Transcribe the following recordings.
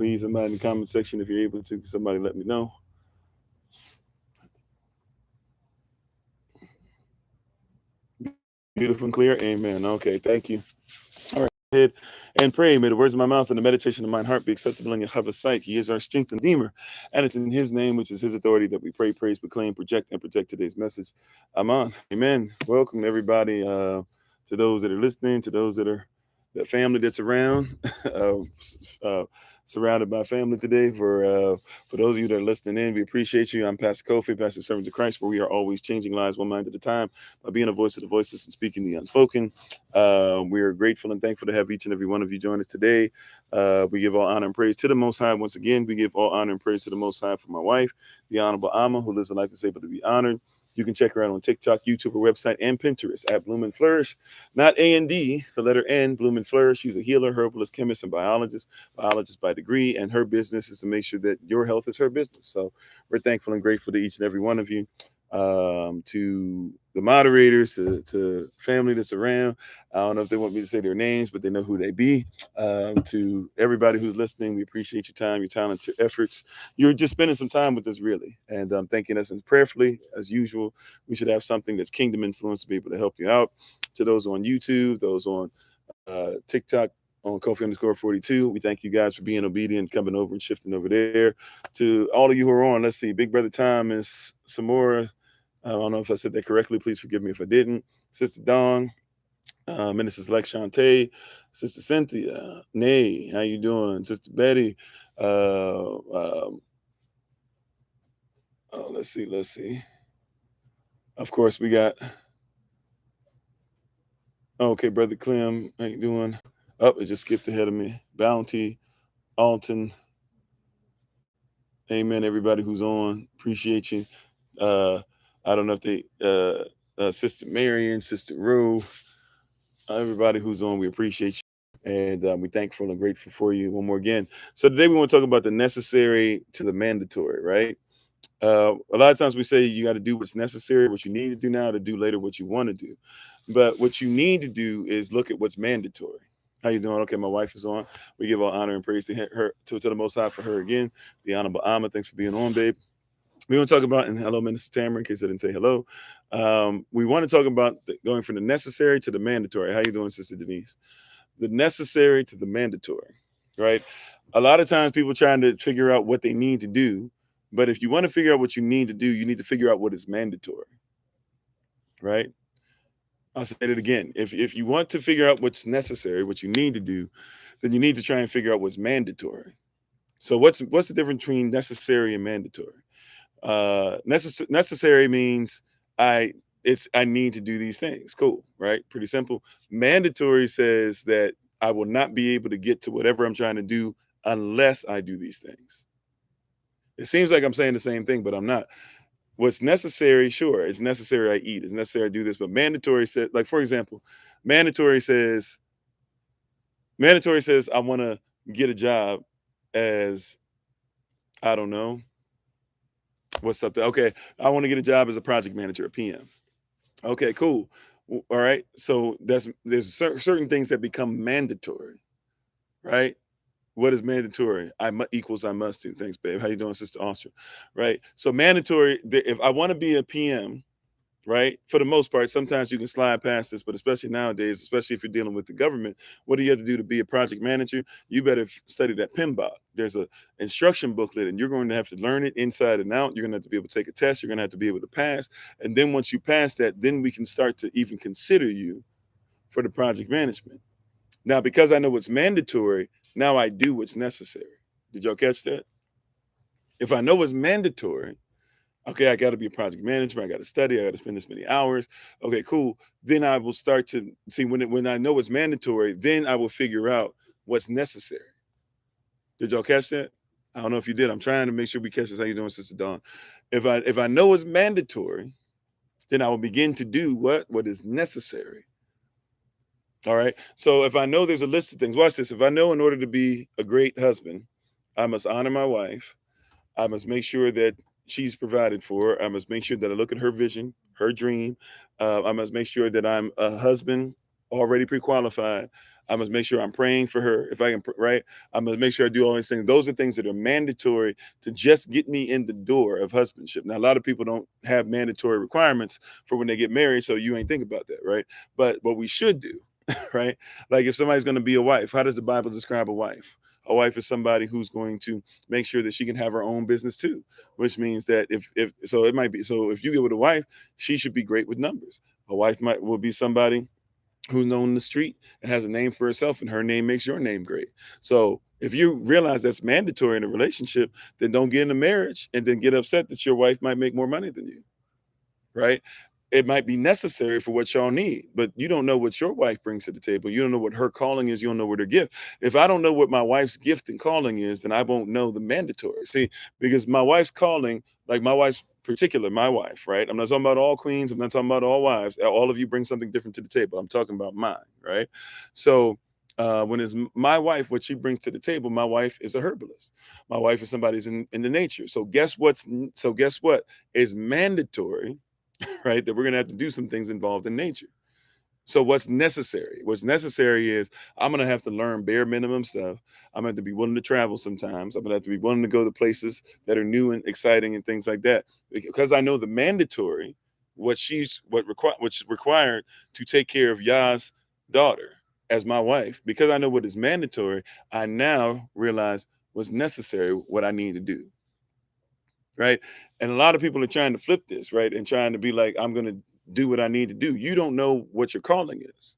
Please, somebody in the comment section, if you're able to, somebody let me know. Beautiful and clear. Amen. Okay, thank you. All right, ahead and pray. May the words of my mouth and the meditation of mine heart be acceptable in Yahweh's sight. He is our strength and redeemer. And it's in his name, which is his authority, that we pray, praise, proclaim, project, and protect today's message. Amen. Amen. Welcome, everybody, to those that are listening, to those that are the family that's around, uh, uh, surrounded by family today. For those of you that are listening in, we appreciate you. I'm Pastor Kofi, Pastor Servant of Christ, where we are always changing lives one mind at a time by being a voice of the voiceless and speaking the unspoken. We are grateful and thankful to have each and every one of you join us today. We give all honor and praise to the Most High. Once again, we give all honor and praise to the Most High for my wife, the Honorable Amma, who lives a life that's able to be honored. You can check her out on TikTok, YouTube, her website, and Pinterest at Bloom and Flourish. Not A&D, the letter N, Bloom and Flourish. She's a healer, herbalist, chemist, and biologist by degree. And her business is to make sure that your health is her business. So we're thankful and grateful to each and every one of you. To the moderators, to family that's around. I don't know if they want me to say their names, but they know who they be. To everybody who's listening, we appreciate your time, your talent, your efforts. You're just spending some time with us, really, and thanking us. And prayerfully, as usual, we should have something that's kingdom influence to be able to help you out. To those on YouTube, those on TikTok, on Kofi_42. We thank you guys for being obedient, coming over and shifting over there. To all of you who are on, let's see, Big Brother Thomas, Samora. I don't know if I said that correctly. Please forgive me if I didn't. Sister Dawn, Minister Select Shantae, Sister Cynthia, Nay, how you doing? Sister Betty. Let's see. Of course, we got. Okay, Brother Clem, how you doing? Oh, it just skipped ahead of me. Bounty, Alton. Amen, everybody who's on. Appreciate you. I don't know if they, Sister Marion, Sister Rue, everybody who's on, we appreciate you. And we're thankful and grateful for you one more again. So today we want to talk about the necessary to the mandatory, right? A lot of times we say you got to do what's necessary, what you need to do now, to do later what you want to do. But what you need to do is look at what's mandatory. How you doing? Okay, my wife is on. We give all honor and praise to her, to the Most High for her again. The Honorable Amma, thanks for being on, babe. We want to talk about, and hello, Minister Tamara, in case I didn't say hello. We want to talk about going from the necessary to the mandatory. How you doing, Sister Denise? The necessary to the mandatory, right? A lot of times people trying to figure out what they need to do, but if you want to figure out what you need to do, you need to figure out what is mandatory, right? I'll say it again. If you want to figure out what's necessary, what you need to do, then you need to try and figure out what's mandatory. So what's the difference between necessary and mandatory? Necessary means I need to do these things. Cool, right? Pretty simple. Mandatory says that I will not be able to get to whatever I'm trying to do unless I do these things. It seems like I'm saying the same thing, but I'm not. What's necessary, sure, it's necessary I eat, it's necessary I do this, but mandatory says, like, for example, mandatory says I want to get a job as, I don't know, what's something. Okay, I want to get a job as a project manager, a PM. Okay, cool. All right, so there's certain things that become mandatory, right? What is mandatory? Equals I must do. Thanks, babe. How you doing, Sister Austria? Right. So mandatory. If I want to be a PM, right? For the most part, sometimes you can slide past this, but especially nowadays, especially if you're dealing with the government, what do you have to do to be a project manager? You better study that PMBOK. There's a instruction booklet, and you're going to have to learn it inside and out. You're going to have to be able to take a test. You're going to have to be able to pass. And then once you pass that, then we can start to even consider you for the project management. Now, because I know what's mandatory, now I do what's necessary. Did y'all catch that? If I know what's mandatory, okay, I got to be a project manager. I got to study. I got to spend this many hours. Okay, cool. Then I will start to see when I know it's mandatory, then I will figure out what's necessary. Did y'all catch that? I don't know if you did. I'm trying to make sure we catch this. How you doing, Sister Dawn? If I know it's mandatory, then I will begin to do what is necessary. All right. So if I know there's a list of things, watch this. If I know in order to be a great husband, I must honor my wife. I must make sure that she's provided for. I must make sure that I look at her vision, her dream. I must make sure that I'm a husband already pre-qualified. I must make sure I'm praying for her if I can, right? I must make sure I do all these things. Those are things that are mandatory to just get me in the door of husbandship. Now, a lot of people don't have mandatory requirements for when they get married, so you ain't think about that, right? But what we should do, right? Like if somebody's going to be a wife, how does the Bible describe a wife? A wife is somebody who's going to make sure that she can have her own business too, which means that if so it might be, so if you get with a wife, she should be great with numbers. A wife will be somebody who's known in the street and has a name for herself, and her name makes your name great. So if you realize that's mandatory in a relationship, then don't get in a marriage and then get upset that your wife might make more money than you, right? It might be necessary for what y'all need, but you don't know what your wife brings to the table. You don't know what her calling is. You don't know what her gift. If I don't know what my wife's gift and calling is, then I won't know the mandatory. See, because my wife's calling, like my wife's particular, my wife, right? I'm not talking about all queens. I'm not talking about all wives. All of you bring something different to the table. I'm talking about mine, right? So when it's my wife, what she brings to the table, my wife is a herbalist. My wife is somebody who's in the nature. So guess what is mandatory, right? That we're going to have to do some things involved in nature. So what's necessary? What's necessary is I'm going to have to learn bare minimum stuff. I'm going to have to be willing to travel sometimes. I'm going to have to be willing to go to places that are new and exciting and things like that. Because I know the mandatory, what's required to take care of Yah's daughter as my wife. Because I know what is mandatory, I now realize what's necessary, what I need to do. Right. And a lot of people are trying to flip this, right? And trying to be like, I'm going to do what I need to do. You don't know what your calling is.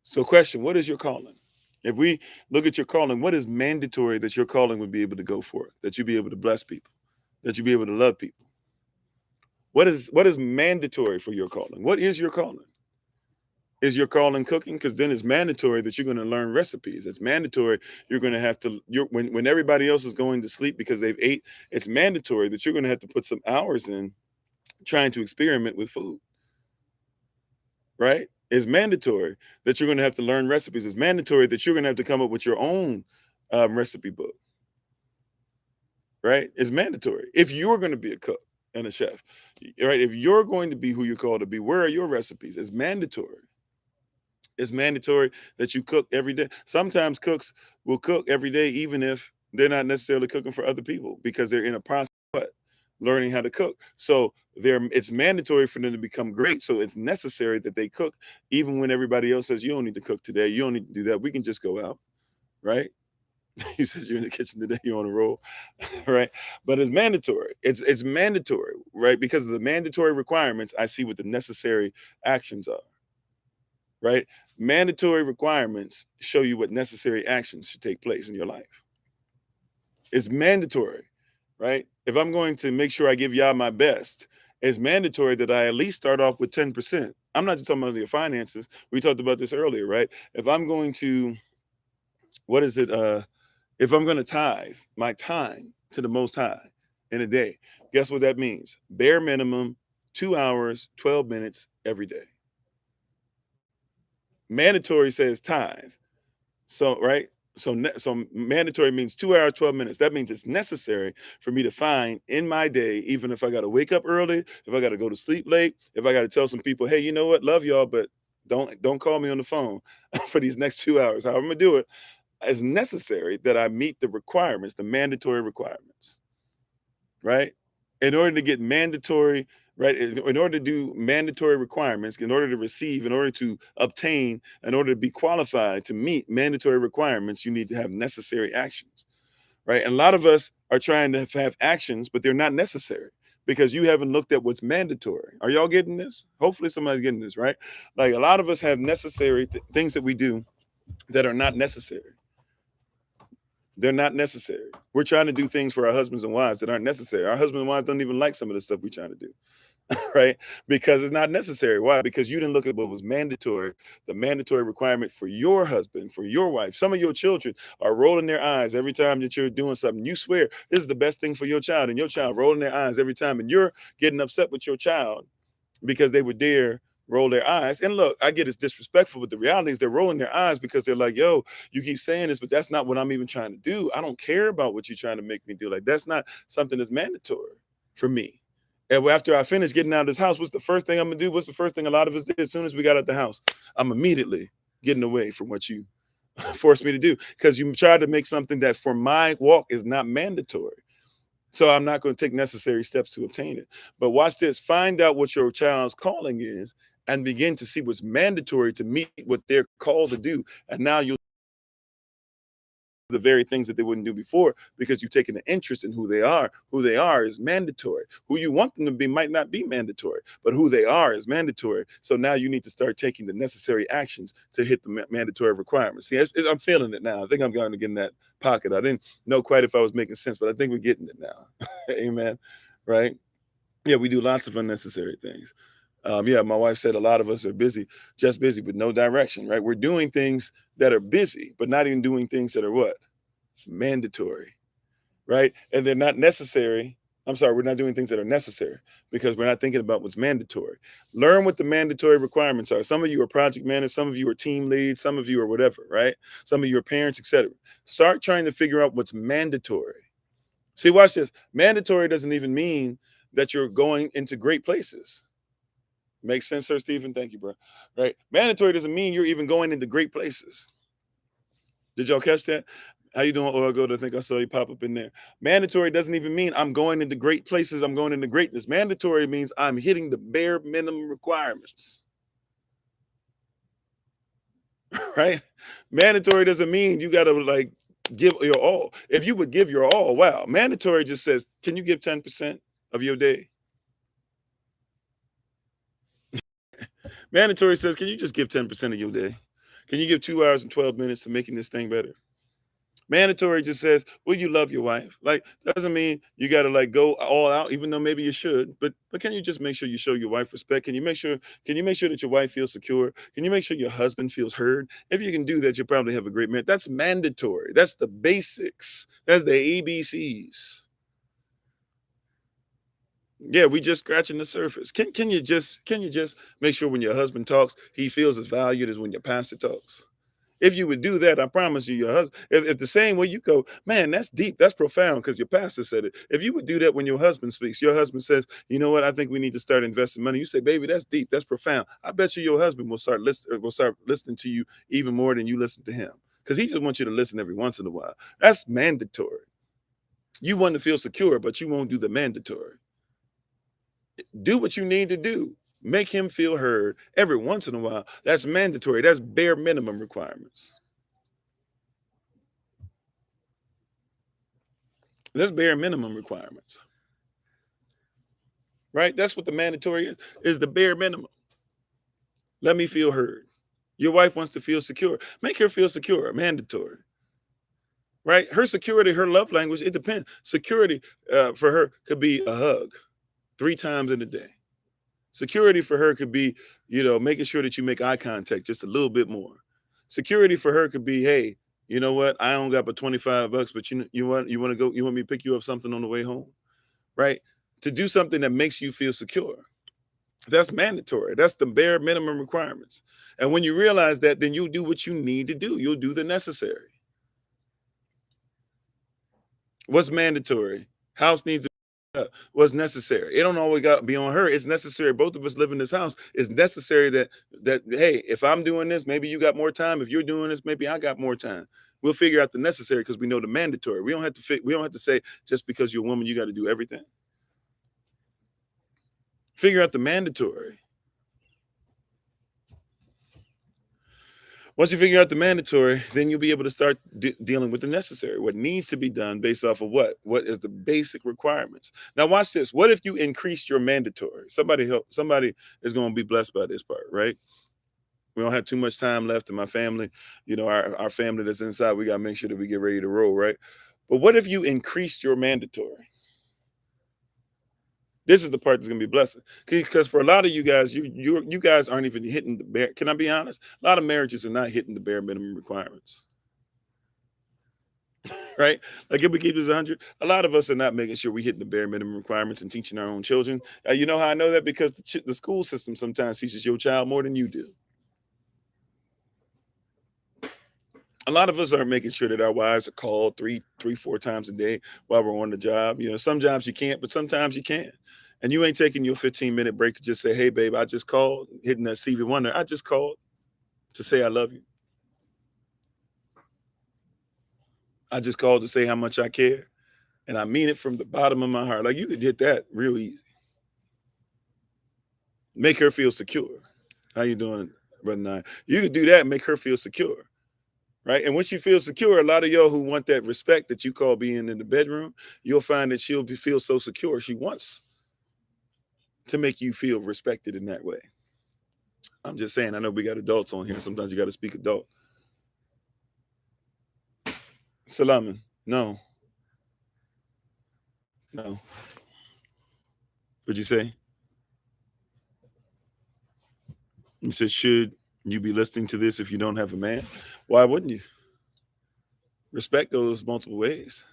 So question, what is your calling? If we look at your calling, what is mandatory that your calling would be able to go for, that you be able to bless people, that you be able to love people? What is mandatory for your calling? What is your calling? Is your calling cooking? Because then it's mandatory that you're going to learn recipes. It's mandatory you're going to have to, when everybody else is going to sleep because they've ate, it's mandatory that you're going to have to put some hours in trying to experiment with food, right? It's mandatory that you're going to have to learn recipes. It's mandatory that you're going to have to come up with your own recipe book, right? It's mandatory. If you're going to be a cook and a chef, right? If you're going to be who you're called to be, where are your recipes? It's mandatory. It's mandatory that you cook every day. Sometimes cooks will cook every day, even if they're not necessarily cooking for other people because they're in a process of learning how to cook. So it's mandatory for them to become great. So it's necessary that they cook, even when everybody else says, you don't need to cook today. You don't need to do that. We can just go out, right? You said you're in the kitchen today, you're on a roll, right? But it's mandatory. It's mandatory, right? Because of the mandatory requirements, I see what the necessary actions are. Right? Mandatory requirements show you what necessary actions should take place in your life. It's mandatory, right? If I'm going to make sure I give y'all my best, it's mandatory that I at least start off with 10%. I'm not just talking about your finances. We talked about this earlier, right? If I'm going to, if I'm going to tithe my time to the Most High in a day, guess what that means? Bare minimum, 2 hours, 12 minutes every day. Mandatory says tithe. So, right? So mandatory means 2 hours, 12 minutes. That means it's necessary for me to find in my day, even if I got to wake up early, if I got to go to sleep late, if I got to tell some people, hey, you know what? Love y'all, but don't call me on the phone for these next 2 hours. How I'm going to do it is necessary that I meet the requirements, the mandatory requirements, right? In order to get mandatory, right? In order to do mandatory requirements, in order to receive, in order to obtain, in order to be qualified to meet mandatory requirements, you need to have necessary actions, right? And a lot of us are trying to have actions, but they're not necessary because you haven't looked at what's mandatory. Are y'all getting this? Hopefully somebody's getting this, right? Like a lot of us have necessary things that we do that are not necessary. They're not necessary. We're trying to do things for our husbands and wives that aren't necessary. Our husbands and wives don't even like some of the stuff we're trying to do, right? Because it's not necessary. Why? Because you didn't look at what was mandatory, the mandatory requirement for your husband, for your wife. Some of your children are rolling their eyes every time that you're doing something. You swear this is the best thing for your child, and your child rolling their eyes every time, and you're getting upset with your child because they would dare roll their eyes. And look, I get it's disrespectful, but the reality is they're rolling their eyes because they're like, yo, you keep saying this, but that's not what I'm even trying to do. I don't care about what you're trying to make me do. Like, that's not something that's mandatory for me. And after I finish getting out of this house, what's the first thing I'm gonna do? What's the first thing a lot of us did as soon as we got out the house? I'm immediately getting away from what you forced me to do, because you tried to make something that for my walk is not mandatory. So I'm not going to take necessary steps to obtain it. But watch this. Find out what your child's calling is and begin to see what's mandatory to meet what they're called to do. And now you'll the very things that they wouldn't do before, because you've taken an interest in who they are. Who they are is mandatory. Who you want them to be might not be mandatory, but who they are is mandatory. So now you need to start taking the necessary actions to hit the mandatory requirements. See, I'm feeling it now. I think I'm going to get in that pocket. I didn't know quite if I was making sense, but I think we're getting it now. Amen. Right? Yeah, we do lots of unnecessary things. Yeah, my wife said a lot of us are busy, just busy with no direction, right? We're doing things that are busy, but not even doing things that are what? Mandatory, right? And they're not necessary. I'm sorry, we're not doing things that are necessary because we're not thinking about what's mandatory. Learn what the mandatory requirements are. Some of you are project managers, some of you are team leads, some of you are whatever, right? Some of you are parents, etc. Start trying to figure out what's mandatory. See, watch this. Mandatory doesn't even mean that you're going into great places. Makes sense, Sir Stephen? Thank you, bro. Right? Mandatory doesn't mean you're even going into great places. Did y'all catch that? How you doing, Oil Gold? I think I saw you pop up in there. Mandatory doesn't even mean I'm going into great places. I'm going into greatness. Mandatory means I'm hitting the bare minimum requirements. Right? Mandatory doesn't mean you got to like give your all. If you would give your all, wow. Mandatory just says, can you give 10% of your day? Mandatory says, can you just give 10% of your day? Can you give 2 hours and 12 minutes to making this thing better? Mandatory just says, will you love your wife? Like, doesn't mean you got to like go all out, even though maybe you should, but can you just make sure you show your wife respect? Can you make sure that your wife feels secure? Can you make sure your husband feels heard? If you can do that, you'll probably have a great man. That's mandatory. That's the basics. That's the ABCs. Yeah, we just scratching the surface. Can you just make sure when your husband talks, he feels as valued as when your pastor talks? If you would do that, I promise you, your husband, if the same way you go, man, that's deep, that's profound, because your pastor said it. If you would do that when your husband speaks, your husband says, you know what, I think we need to start investing money. You say, baby, that's deep, that's profound. I bet you your husband will start listening to you even more than you listen to him, because he just wants you to listen every once in a while. That's mandatory. You want to feel secure, but you won't do the mandatory. Do what you need to do. Make him feel heard every once in a while. That's mandatory. That's bare minimum requirements. That's bare minimum requirements. Right? That's what the mandatory is the bare minimum. Let me feel heard. Your wife wants to feel secure. Make her feel secure, mandatory. Right? Her security, her love language, it depends. Security for her could be a hug 3 times in a day. Security for her could be, making sure that you make eye contact just a little bit more. Security for her could be, hey, you know what? I don't got but $25, but you want to go, you want me to pick you up something on the way home, right? To do something that makes you feel secure. That's mandatory. That's the bare minimum requirements. And when you realize that, then you'll do what you need to do. You'll do the necessary. What's mandatory? House needs to what's necessary. It don't always got to be on her. It's necessary. Both of us live in this house. It's necessary that hey, if I'm doing this, maybe you got more time. If you're doing this, maybe I got more time. We'll figure out the necessary because we know the mandatory. We don't have to say just because you're a woman, you got to do everything. Figure out the mandatory. Once you figure out the mandatory, then you'll be able to start dealing with the necessary, what needs to be done based off of what is the basic requirements. Now, watch this. What if you increased your mandatory? Somebody is going to be blessed by this part, right? We don't have too much time left in my family. Our family that's inside, we got to make sure that we get ready to roll, right? But what if you increased your mandatory? This is the part that's gonna be blessing. Because for a lot of you guys, you guys aren't even hitting the bare. Can I be honest? A lot of marriages are not hitting the bare minimum requirements, right? Like if we keep this 100, a lot of us are not making sure we hitting the bare minimum requirements and teaching our own children. You know how I know that? Because the school system sometimes teaches your child more than you do. A lot of us aren't making sure that our wives are called three, 4 times a day while we're on the job. Some jobs you can't, but sometimes you can. And you ain't taking your 15-minute break to just say, hey, babe, I just called, hitting that CV Wonder. I just called to say I love you. I just called to say how much I care, and I mean it from the bottom of my heart. Like, you could get that real easy. Make her feel secure. How you doing, brother Nine? You could do that and make her feel secure, right? And once you feel secure, a lot of y'all who want that respect that you call being in the bedroom, you'll find that feel so secure. She wants to make you feel respected in that way. I'm just saying, I know we got adults on here. Sometimes you got to speak adult. Salaman, no. No. What'd you say? You said, should you be listening to this if you don't have a man? Why wouldn't you? Respect goes multiple ways.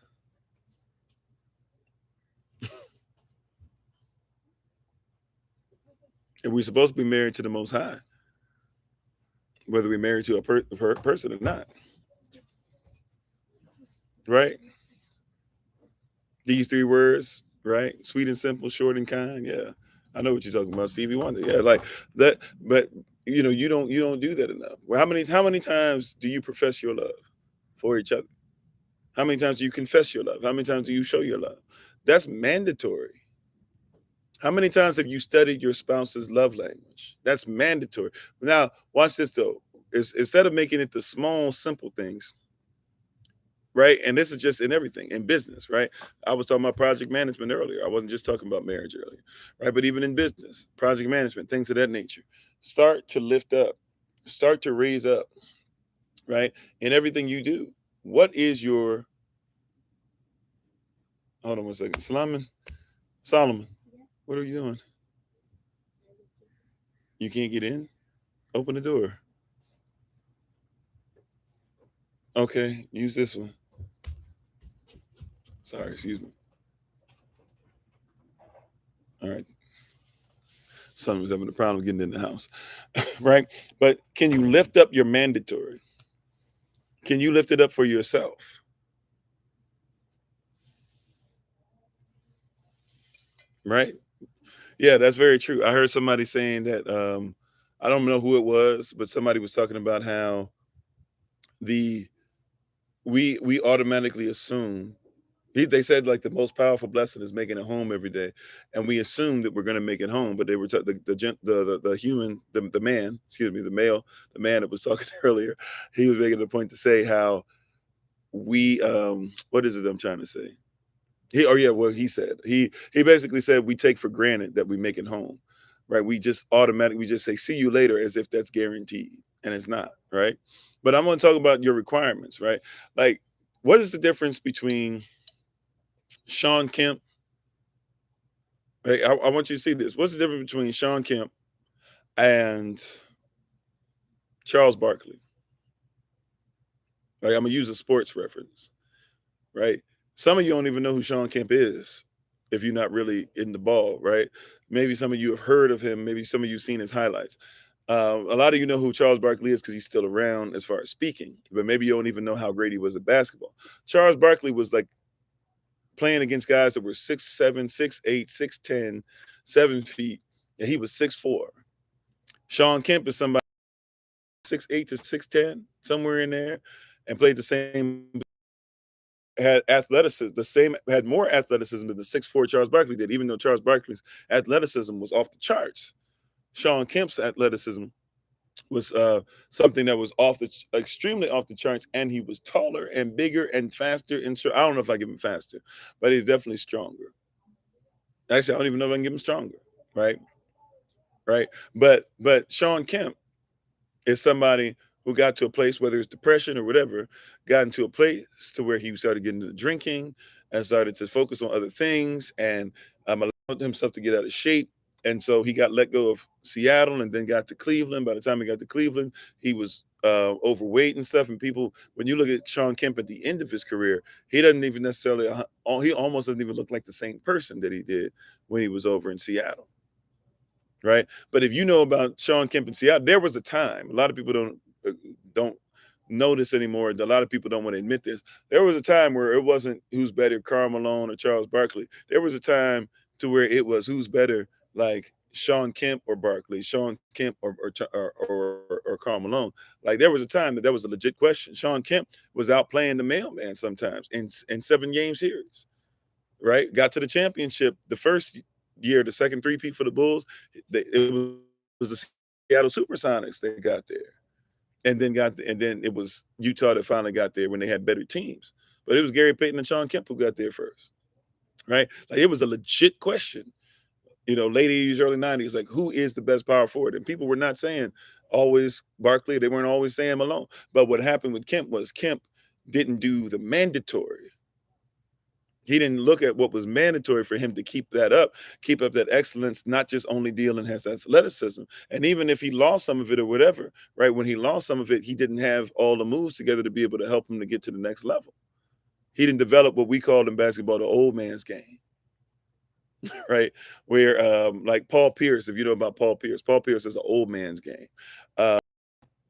And we're supposed to be married to the Most High, whether we're married to a person or not. Right? These three words, right? Sweet and simple, short and kind. Yeah. I know what you're talking about. Stevie Wonder. Yeah, like that, but you don't do that enough. Well, how many times do you profess your love for each other? How many times do you confess your love? How many times do you show your love? That's mandatory. How many times have you studied your spouse's love language? That's mandatory. Now, watch this though. Instead of making it the small, simple things, right? And this is just in everything, in business, right? I was talking about project management earlier. I wasn't just talking about marriage earlier, right? But even in business, project management, things of that nature. Start to lift up, start to raise up, right? In everything you do. What is your, hold on one second. Solomon, what are you doing? You can't get in? Open the door. Okay, use this one. Sorry, excuse me. All right. Son was having a problem getting in the house, right? But can you lift up your mandatory? Can you lift it up for yourself? Right? Yeah, that's very true. I heard somebody saying that I don't know who it was, but somebody was talking about how the we automatically assume they said like the most powerful blessing is making it home every day, and we assume that we're going to make it home. But they were the human, the man, excuse me, the male, the man that was talking earlier. He was making a point to say how we what is it I'm trying to say? He said he basically said we take for granted that we make it home, right? We just automatically we just say see you later as if that's guaranteed, and it's not, right? But I'm going to talk about your requirements, right? Like, what is the difference between Sean Kemp? Right, I want you to see this. What's the difference between Sean Kemp and Charles Barkley? Like, I'm gonna use a sports reference, right? Some of you don't even know who Sean Kemp is if you're not really in the ball, right? Maybe some of you have heard of him. Maybe some of you seen his highlights. A lot of you know who Charles Barkley is because he's still around as far as speaking, but maybe you don't even know how great he was at basketball. Charles Barkley was like playing against guys that were 6'7", 6'8", 6'10", 7 feet, and he was 6'4". Sean Kemp is somebody 6'8" to 6'10", somewhere in there, and played the same, had athleticism, had more athleticism than the 6'4" Charles Barkley did, even though Charles Barkley's athleticism was off the charts. Sean Kemp's athleticism was something that was extremely off the charts, and he was taller and bigger and faster. And I don't know if I give him faster, but he's definitely stronger. Actually, I don't even know if I can give him stronger, right? Right. But Sean Kemp is somebody who got to a place, whether it's depression or whatever, got into a place to where he started getting into drinking and started to focus on other things and allowed himself to get out of shape. And so he got let go of Seattle and then got to Cleveland. By the time he got to Cleveland, he was overweight and stuff. And people, when you look at Sean Kemp at the end of his career, he doesn't even necessarily, he almost doesn't even look like the same person that he did when he was over in Seattle. Right. But if you know about Sean Kemp in Seattle, there was a time, a lot of people don't know this anymore. A lot of people don't want to admit this. There was a time where it wasn't who's better, Karl Malone or Charles Barkley. There was a time to where it was who's better, like Sean Kemp or Barkley, Sean Kemp or Karl Malone. Like there was a time that was a legit question. Sean Kemp was out playing the mailman sometimes in 7 game series, right? Got to the championship the first year, the second three-peat for the Bulls. It was the Seattle Supersonics that got there, and then it was Utah that finally got there when they had better teams. But it was Gary Payton and Sean Kemp who got there first, right? Like it was a legit question, late 80s, early 90s, like who is the best power forward? And people were not saying always Barkley. They weren't always saying Malone. But what happened with Kemp was Kemp didn't do the mandatory. He didn't look at what was mandatory for him to keep up that excellence, not just only dealing his athleticism. And even if he lost some of it or whatever, right? When he lost some of it, he didn't have all the moves together to be able to help him to get to the next level. He didn't develop what we called in basketball the old man's game. Right, where like Paul Pierce, if you know about Paul Pierce is an old man's game.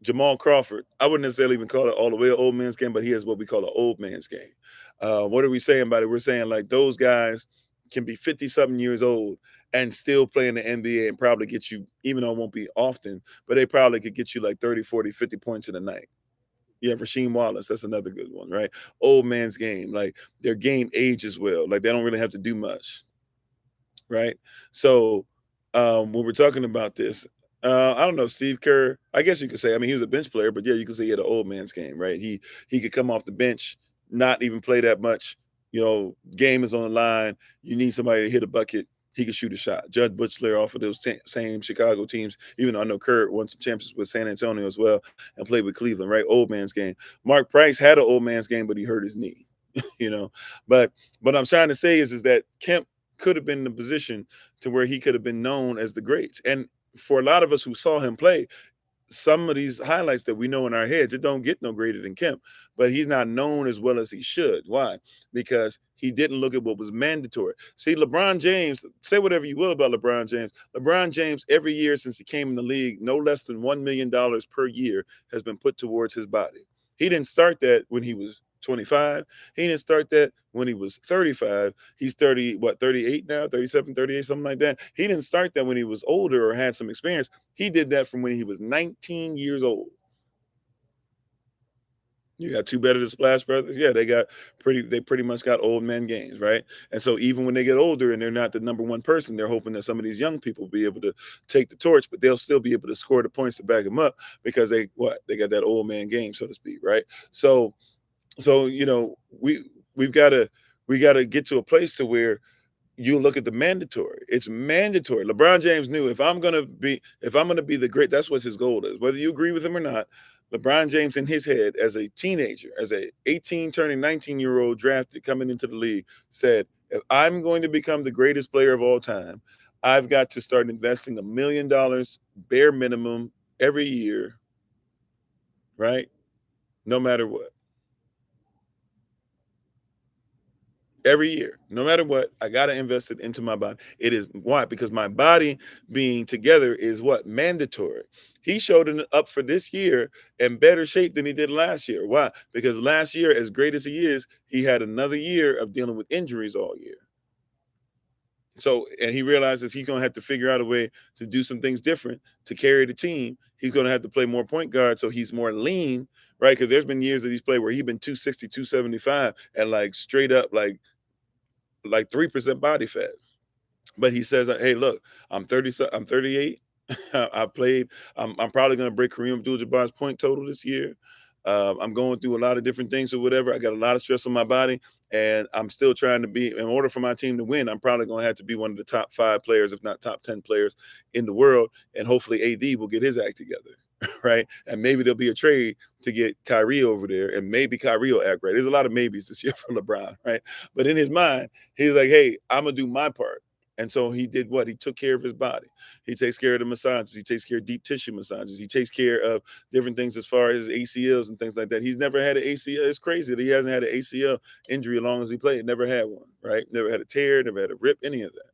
Jamal Crawford, I wouldn't necessarily even call it all the way an old man's game, but he has what we call an old man's game. What are we saying about it? We're saying like those guys can be 50-something years old and still play in the NBA and probably get you, even though it won't be often, but they probably could get you like 30, 40, 50 points in a night. Yeah, Rasheem Wallace, that's another good one, right? Old man's game, like their game ages well, like they don't really have to do much. Right. So when we're talking about this, I don't know, Steve Kerr, I guess you could say, I mean, he was a bench player, but yeah, you could say he had an old man's game, right? He could come off the bench, not even play that much. Game is on the line. You need somebody to hit a bucket. He could shoot a shot. Judge Butler off of those same Chicago teams, even though I know Kerr won some championships with San Antonio as well and played with Cleveland, right? Old man's game. Mark Price had an old man's game, but he hurt his knee, you know. But what I'm trying to say is that Kemp could have been in a position to where he could have been known as the greats. And for a lot of us who saw him play, some of these highlights that we know in our heads, it don't get no greater than Kemp, but he's not known as well as he should. Why? Because he didn't look at what was mandatory. See, LeBron James, say whatever you will about LeBron James. LeBron James, every year since he came in the league, no less than $1 million per year has been put towards his body. He didn't start that when he was 25. He didn't start that when he was 35. He's 38 now, 37, 38, something like that. He didn't start that when he was older or had some experience. He did that from when he was 19 years old. You got two better than Splash Brothers. Yeah, they pretty much got old men games, right? And so even when they get older and they're not the number one person, they're hoping that some of these young people will be able to take the torch, but they'll still be able to score the points to back them up because they got that old man game, so to speak, right? So we've got to get to a place to where you look at the mandatory. It's mandatory. LeBron James knew if I'm gonna be the great, that's what his goal is. Whether you agree with him or not, LeBron James in his head as a teenager, as a 18 turning 19-year-old drafted coming into the league, said, if I'm going to become the greatest player of all time, I've got to start investing $1 million bare minimum every year, right? No matter what. Every year, no matter what, I got to invest it into my body. It is why? Because my body being together is what? Mandatory. He showed it up for this year in better shape than he did last year. Why? Because last year, as great as he is, he had another year of dealing with injuries all year. So, and he realizes he's going to have to figure out a way to do some things different to carry the team. He's going to have to play more point guard, so he's more lean, right? Because there's been years that he's played where he's been 260, 275, and like straight up like 3% body fat. But he says, hey, look, I'm 30, I'm 38. I played, I'm probably going to break Kareem Abdul-Jabbar's point total this year. I'm going through a lot of different things or whatever. I got a lot of stress on my body, and I'm still trying to be, in order for my team to win, I'm probably going to have to be one of the top 5 players, if not top 10 players in the world. And hopefully AD will get his act together. Right. And maybe there'll be a trade to get Kyrie over there, and maybe Kyrie will act right. There's a lot of maybes this year for LeBron. Right. But in his mind, he's like, hey, I'm going to do my part. And so he did what? He took care of his body. He takes care of the massages. He takes care of deep tissue massages. He takes care of different things as far as ACLs and things like that. He's never had an ACL. It's crazy that he hasn't had an ACL injury as long as he played. Never had one, right? Never had a tear, never had a rip, any of that,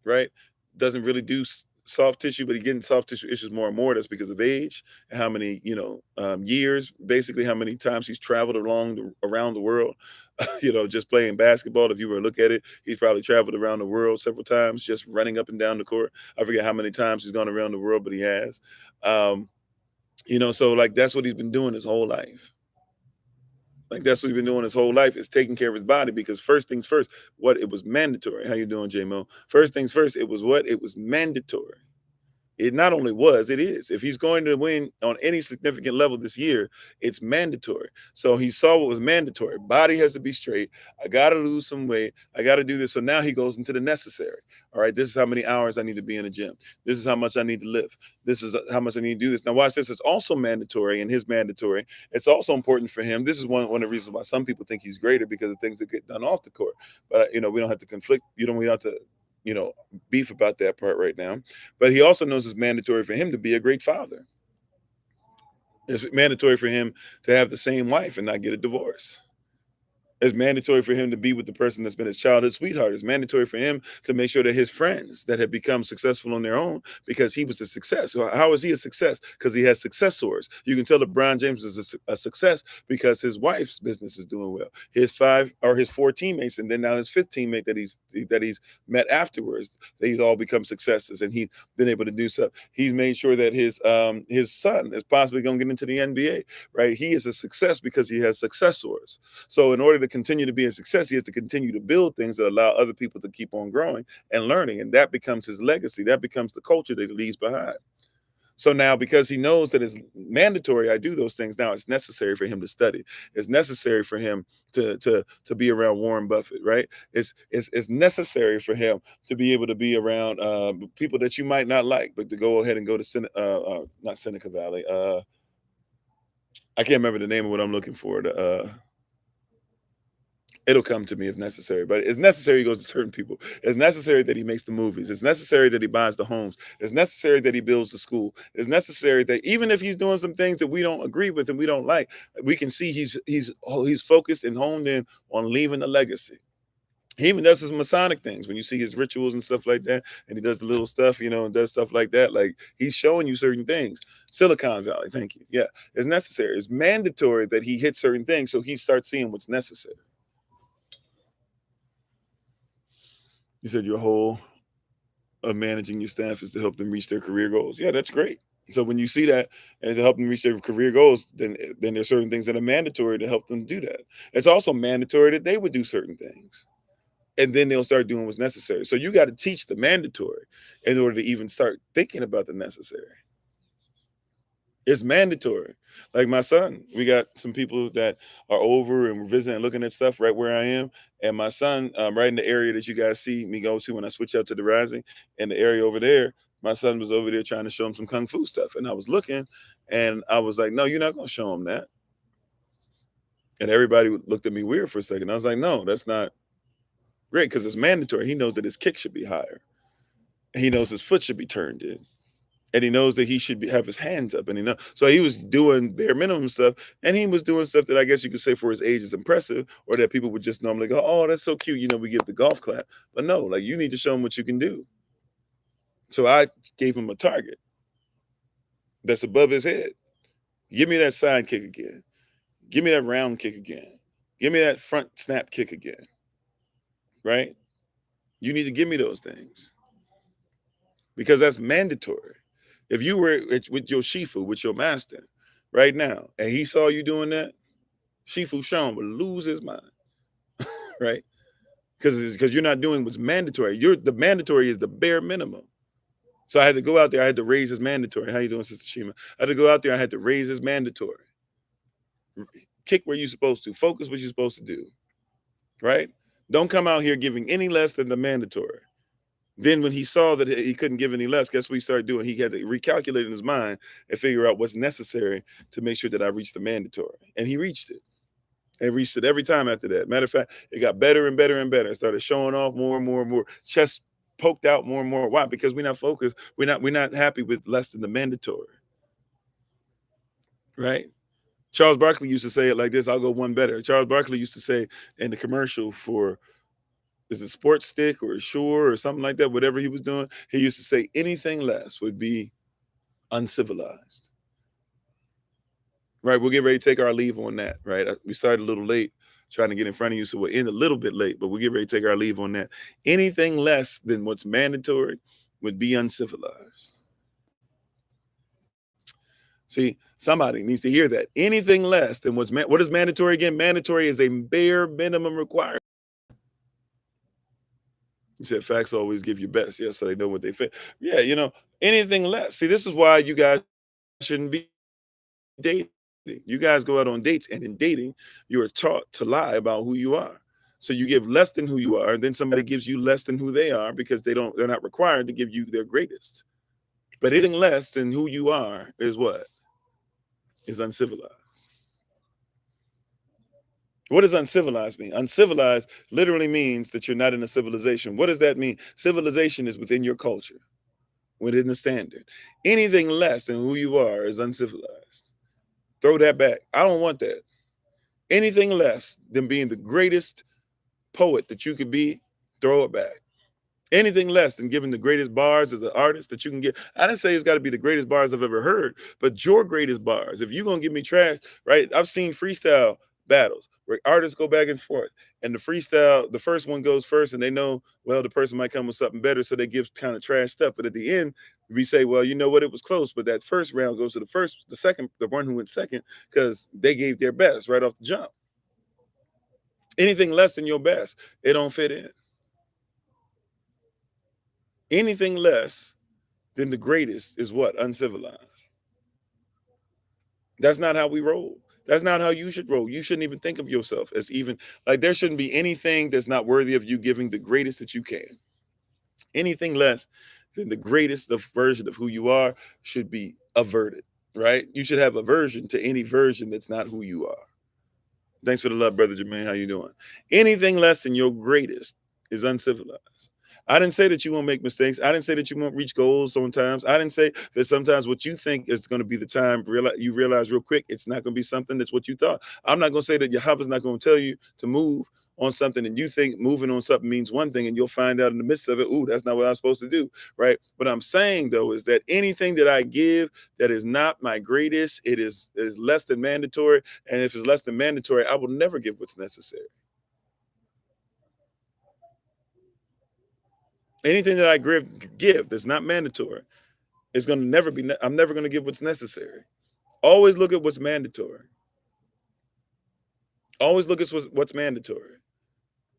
right? Doesn't really do soft tissue, but he's getting soft tissue issues more and more. That's because of age and how many, years, basically how many times he's traveled around the world, just playing basketball. If you were to look at it, he's probably traveled around the world several times, just running up and down the court. I forget how many times he's gone around the world, but he has. So like that's what he's been doing his whole life. Like that's what he's been doing his whole life, is taking care of his body, because first things first, what it was mandatory. How you doing, J-Mo? First things first, it was mandatory. It not only was, it is. If he's going to win on any significant level this year, it's mandatory. So he saw what was mandatory. Body has to be straight. I got to lose some weight. I got to do this. So now he goes into the necessary. All right, this is how many hours I need to be in the gym. This is how much I need to lift. This is how much I need to do this. Now watch this. It's also mandatory, and his mandatory. It's also important for him. This is one of the reasons why some people think he's greater, because of things that get done off the court. But we don't have to conflict. We don't have to beef about that part right now. But he also knows it's mandatory for him to be a great father. It's mandatory for him to have the same wife and not get a divorce. It's mandatory for him to be with the person that's been his childhood sweetheart. It's mandatory for him to make sure that his friends that have become successful on their own, because he was a success. So how is he a success? Because he has successors. You can tell that Brian James is a success because his wife's business is doing well. His four teammates, and then now his fifth teammate that he's met afterwards, they've all become successes, and he's been able to do stuff. He's made sure that his son is possibly going to get into the NBA. Right? He is a success because he has successors. So in order to continue to be a success, he has to continue to build things that allow other people to keep on growing and learning. And that becomes his legacy. That becomes the culture that he leaves behind. So now, because he knows that it's mandatory, I do those things. Now it's necessary for him to study. It's necessary for him to be around Warren Buffett, right? It's necessary for him to be able to be around people that you might not like, but to go ahead and go to not Seneca Valley. I can't remember the name of what I'm looking for. It'll come to me if necessary, but it's necessary he goes to certain people. It's necessary that he makes the movies. It's necessary that he buys the homes. It's necessary that he builds the school. It's necessary that even if he's doing some things that we don't agree with and we don't like, we can see he's focused and honed in on leaving a legacy. He even does his Masonic things when you see his rituals and stuff like that, and he does the little stuff, and does stuff like that. Like, he's showing you certain things. Silicon Valley, thank you. Yeah, it's necessary. It's mandatory that he hit certain things, so he starts seeing what's necessary. You said your whole of managing your staff is to help them reach their career goals. Yeah, that's great. So when you see that and to help them reach their career goals, then there's certain things that are mandatory to help them do that. It's also mandatory that they would do certain things, and then they'll start doing what's necessary. So you got to teach the mandatory in order to even start thinking about the necessary. It's mandatory. Like my son, we got some people that are over and we're visiting, looking at stuff right where I am. And my son, right in the area that you guys see me go to when I switch out to the Rising, in the area over there, my son was over there trying to show him some kung fu stuff. And I was looking, and I was like, no, you're not going to show him that. And everybody looked at me weird for a second. I was like, no, that's not great, because it's mandatory. He knows that his kick should be higher. He knows his foot should be turned in. And he knows that he should have his hands up, and so he was doing bare minimum stuff, and he was doing stuff that I guess you could say for his age is impressive, or that people would just normally go, oh, that's so cute, we give the golf clap. But no, like, you need to show him what you can do. So I gave him a target that's above his head. Give me that side kick again. Give me that round kick again. Give me that front snap kick again. Right? You need to give me those things, because that's mandatory. If you were with your Shifu, with your master right now, and he saw you doing that, Shifu Sean would lose his mind, right? Because you're not doing what's mandatory. The mandatory is the bare minimum. So I had to go out there. I had to raise his mandatory. How you doing, Sister Shima? I had to go out there. I had to raise his mandatory. Kick where you're supposed to. Focus what you're supposed to do, right? Don't come out here giving any less than the mandatory. Then when he saw that he couldn't give any less, guess what he started doing? He had to recalculate in his mind and figure out what's necessary to make sure that I reached the mandatory. And he reached it. And reached it every time after that. Matter of fact, it got better and better and better. It started showing off more and more and more. Chest poked out more and more. Why? Because we're not focused. We're not happy with less than the mandatory. Right? Charles Barkley used to say it like this: I'll go one better. Charles Barkley used to say in the commercial for is a sports stick or a shore or something like that, whatever he was doing, he used to say anything less would be uncivilized. Right, we'll get ready to take our leave on that, right? We started a little late trying to get in front of you, so we'll end a little bit late, but we'll get ready to take our leave on that. Anything less than what's mandatory would be uncivilized. See, somebody needs to hear that. Anything less than what is mandatory again? Mandatory is a bare minimum requirement. You said facts always give you best, yeah, so they know what they fit. Yeah, anything less. See, this is why you guys shouldn't be dating. You guys go out on dates, and in dating, you are taught to lie about who you are. So you give less than who you are, and then somebody gives you less than who they are because they're not required to give you their greatest. But anything less than who you are is what? Is uncivilized. What does uncivilized mean? Uncivilized literally means that you're not in a civilization. What does that mean? Civilization is within your culture, within the standard. Anything less than who you are is uncivilized. Throw that back. I don't want that. Anything less than being the greatest poet that you could be, throw it back. Anything less than giving the greatest bars as an artist that you can get. I didn't say it's got to be the greatest bars I've ever heard, but your greatest bars. If you're going to give me trash, right? I've seen freestyle battles where artists go back and forth, and the first one goes first, and they know, well, the person might come with something better, so they give kind of trash stuff. But at the end, we say, well, you know what? It was close, but that first round goes to the one who went second, because they gave their best right off the jump. Anything less than your best, it don't fit in. Anything less than the greatest is what? Uncivilized. That's not how we roll. That's not how you should roll. You shouldn't even think of yourself as even like there shouldn't be anything that's not worthy of you giving the greatest that you can. Anything less than the greatest of version of who you are should be averted, right? You should have aversion to any version that's not who you are. Thanks for the love, brother Jermaine. How you doing? Anything less than your greatest is uncivilized. I didn't say that you won't make mistakes. I didn't say that you won't reach goals sometimes. I didn't say that sometimes what you think is going to be the time you realize real quick it's not going to be something that's what you thought. I'm not going to say that your hubby's not going to tell you to move on something and you think moving on something means one thing and you'll find out in the midst of it, ooh, that's not what I'm supposed to do, right? What I'm saying though is that anything that I give that is not my greatest, it is less than mandatory. And if it's less than mandatory, I will never give what's necessary. Anything that I give that's not mandatory is going to never be. I'm never going to give what's necessary. Always look at what's mandatory. Always look at what's mandatory,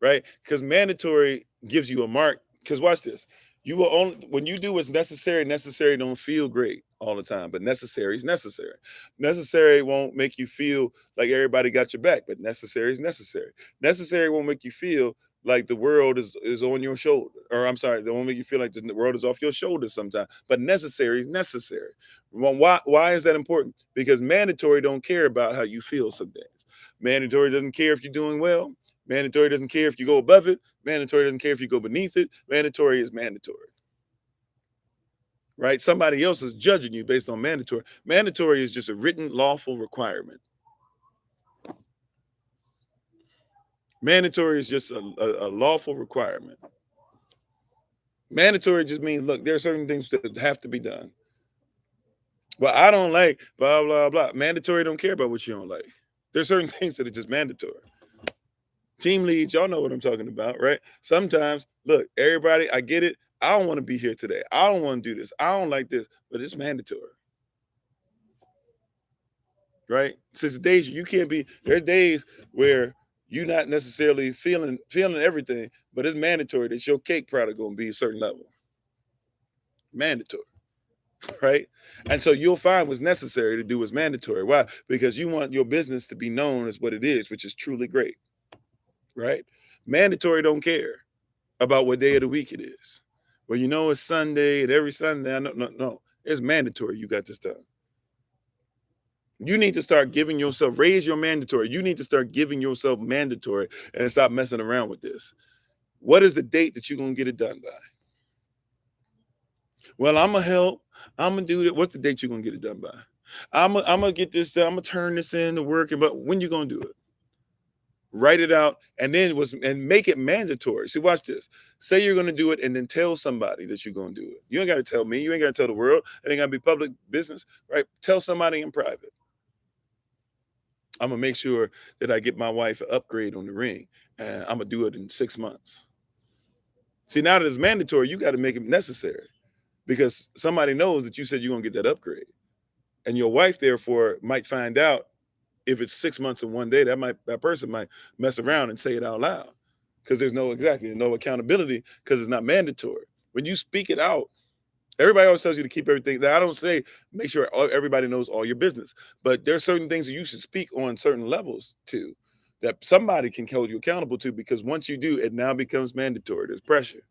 right? Because mandatory gives you a mark. Because watch this. You will only when you do what's necessary. Necessary don't feel great all the time, but necessary is necessary. Necessary won't make you feel like everybody got your back, but necessary is necessary. Necessary won't make you feel like the world is on your shoulder, or I'm sorry, they won't make you feel like the world is off your shoulders sometimes. But necessary is necessary. Well, why is that important? Because mandatory don't care about how you feel some days. Mandatory doesn't care if you're doing well. Mandatory doesn't care if you go above it. Mandatory doesn't care if you go beneath it. Mandatory is mandatory. Right? Somebody else is judging you based on mandatory. Mandatory is just a written lawful requirement. Mandatory is just a lawful requirement. Mandatory just means, look, there are certain things that have to be done. Well, I don't like blah, blah, blah. Mandatory don't care about what you don't like. There's certain things that are just mandatory. Team leads, y'all know what I'm talking about, right? Sometimes, look, everybody, I get it. I don't want to be here today. I don't want to do this. I don't like this, but it's mandatory. Right? Since the days you can't be, there's days where you're not necessarily feeling everything, but it's mandatory that your cake product gonna be a certain level. Mandatory. Right? And so you'll find what's necessary to do what's mandatory. Why? Because you want your business to be known as what it is, which is truly great. Right? Mandatory don't care about what day of the week it is. Well, you know it's Sunday, and every Sunday, no. It's mandatory you got this done. You need to start giving yourself, raise your mandatory. You need to start giving yourself mandatory and stop messing around with this. What is the date that you're going to get it done by? Well, I'm going to help. I'm going to do that. What's the date you're going to get it done by? I'm going to get this done. I'm going to turn this in to work. But when you going to do it? Write it out, and then make it mandatory. See, watch this. Say you're going to do it, and then tell somebody that you're going to do it. You ain't got to tell me. You ain't got to tell the world. It ain't got to be public business, right? Tell somebody in private. I'm gonna make sure that I get my wife an upgrade on the ring, and I'm gonna do it in 6 months. See, now that it's mandatory, you got to make it necessary, because somebody knows that you said you're gonna get that upgrade, and your wife therefore might find out. If it's 6 months and 1 day, that person might mess around and say it out loud, because there's no accountability, because it's not mandatory. When you speak it out, everybody always tells you to keep everything. I don't say make sure everybody knows all your business, but there are certain things that you should speak on certain levels to, that somebody can hold you accountable to, because once you do, it now becomes mandatory. There's pressure.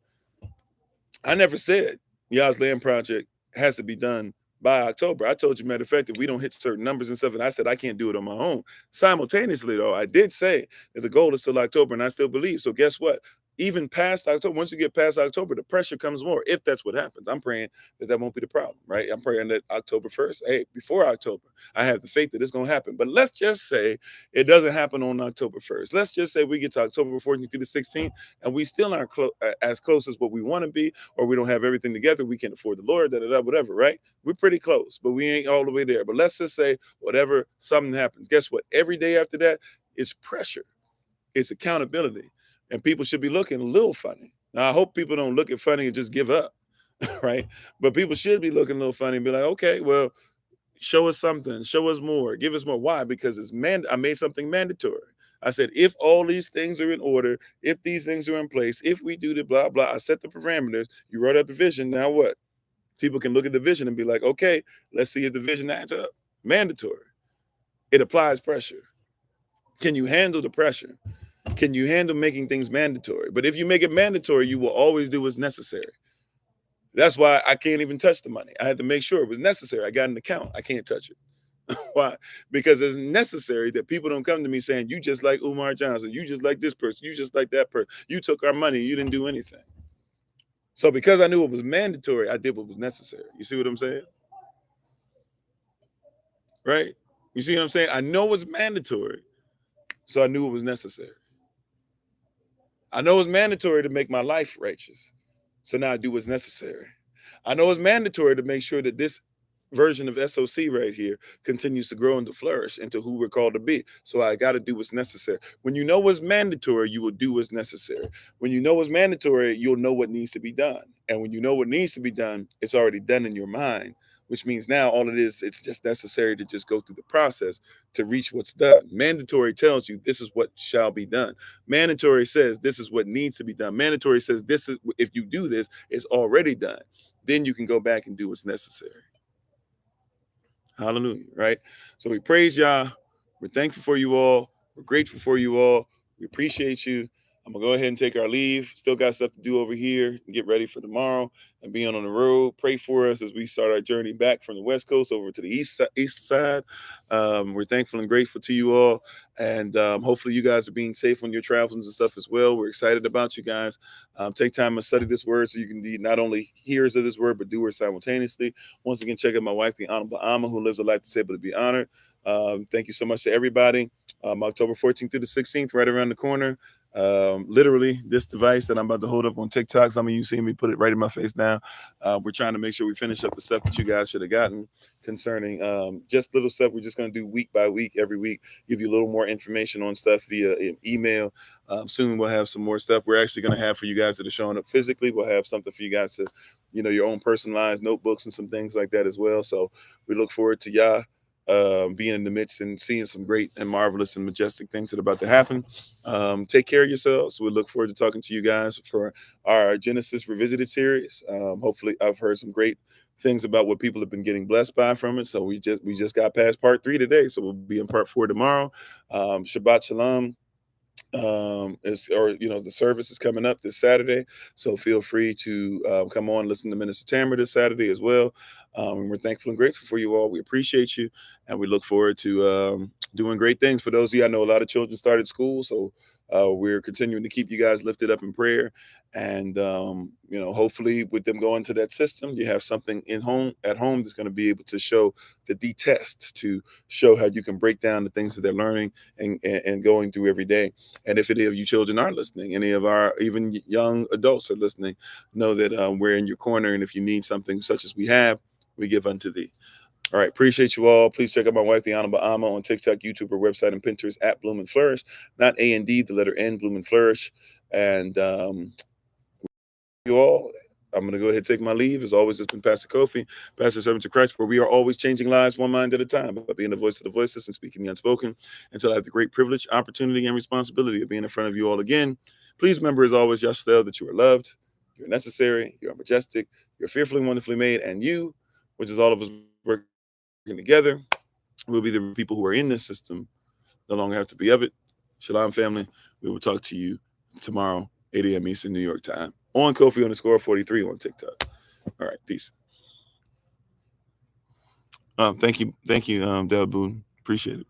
I never said y'all's land project has to be done by October. I told you, matter of fact, if we don't hit certain numbers and stuff, and I said I can't do it on my own. Simultaneously, though, I did say that the goal is still October, and I still believe. So guess what? Even past October, once you get past October, the pressure comes more, if that's what happens. I'm praying that won't be the problem, right? I'm praying that October 1st, hey, before October, I have the faith that it's going to happen. But let's just say it doesn't happen on October 1st. Let's just say we get to October 14th through the 16th, and we still aren't as close as what we want to be, or we don't have everything together. We can't afford the Lord, whatever, right? We're pretty close, but we ain't all the way there. But let's just say whatever, something happens. Guess what? Every day after that, it's pressure. It's accountability. And people should be looking a little funny. Now, I hope people don't look at funny and just give up, right? But people should be looking a little funny and be like, okay, well, show us something, show us more, give us more. Why? Because I made something mandatory. I said, if all these things are in order, if these things are in place, if we do the blah, blah, I set the parameters, you wrote out the vision, now what? People can look at the vision and be like, okay, let's see if the vision adds up. Mandatory. It applies pressure. Can you handle the pressure? Can you handle making things mandatory? But if you make it mandatory, you will always do what's necessary. That's why I can't even touch the money. I had to make sure it was necessary. I got an account. I can't touch it. Why? Because it's necessary that people don't come to me saying, you just like Umar Johnson. You just like this person. You just like that person. You took our money. You didn't do anything. So because I knew it was mandatory, I did what was necessary. You see what I'm saying? Right? You see what I'm saying? I know it's mandatory, so I knew it was necessary. I know it's mandatory to make my life righteous, so now I do what's necessary. I know it's mandatory to make sure that this version of SOC right here continues to grow and to flourish into who we're called to be. So I got to do what's necessary. When you know what's mandatory, you will do what's necessary. When you know what's mandatory, you'll know what needs to be done. And when you know what needs to be done, it's already done in your mind, which means now all it is, it's just necessary to just go through the process to reach what's done. Mandatory tells you this is what shall be done. Mandatory says this is what needs to be done. Mandatory says this is, if you do this, it's already done. Then you can go back and do what's necessary. Hallelujah, right? So we praise Yah. We're thankful for you all. We're grateful for you all. We appreciate you. I'm going to go ahead and take our leave. Still got stuff to do over here and get ready for tomorrow and being on the road. Pray for us as we start our journey back from the West Coast over to the east side. We're thankful and grateful to you all. And hopefully you guys are being safe on your travels and stuff as well. We're excited about you guys. Take time to study this word so you can be not only hearers of this word, but doers simultaneously. Once again, check out my wife, the Honorable Amma, who lives a life that's able to be honored. Thank you so much to everybody. October 14th through the 16th, right around the corner. Literally, this device that I'm about to hold up on TikTok, some of you see me put it right in my face now. We're trying to make sure we finish up the stuff that you guys should have gotten concerning just little stuff. We're just going to do week by week, every week, give you a little more information on stuff via email. Soon we'll have some more stuff we're actually going to have for you guys that are showing up physically. We'll have something for you guys to, your own personalized notebooks and some things like that as well. So we look forward to y'all being in the midst and seeing some great and marvelous and majestic things that are about to happen. Take care of yourselves. We look forward to talking to you guys for our Genesis Revisited series. Hopefully I've heard some great things about what people have been getting blessed by from it. So we just got past part 3 today. So we'll be in part 4 tomorrow. Shabbat Shalom. The service is coming up this Saturday, so feel free to come on, listen to Minister Tamara this Saturday as well. And we're thankful and grateful for you all. We appreciate you, and we look forward to doing great things for those of you. I know a lot of children started school, so We're continuing to keep you guys lifted up in prayer. And, hopefully with them going to that system, you have something at home that's going to be able to show the test, to show how you can break down the things that they're learning and going through every day. And if any of you children are listening, any of our even young adults are listening, know that we're in your corner. And if you need something such as we have, we give unto thee. All right. Appreciate you all. Please check out my wife, the Honorable Alma, on TikTok, YouTube, her website, and Pinterest at Bloom and Flourish. Not A&D, the letter N, Bloom and Flourish. And you all, I'm going to go ahead and take my leave. As always, it's been Pastor Kofi, Pastor Servant to Christ, where we are always changing lives one mind at a time, by being the voice of the voiceless and speaking the unspoken, until I have the great privilege, opportunity, and responsibility of being in front of you all again. Please remember, as always, Yashtel, that you are loved, you're necessary, you're majestic, you're fearfully and wonderfully made, and you, which is all of us working together, will be the people who are in this system, no longer have to be of it. Shalom, family. We will talk to you tomorrow, 8 a.m. Eastern New York time, on Kofi_43 on TikTok. All right, peace. Thank you, Del Boone. Appreciate it.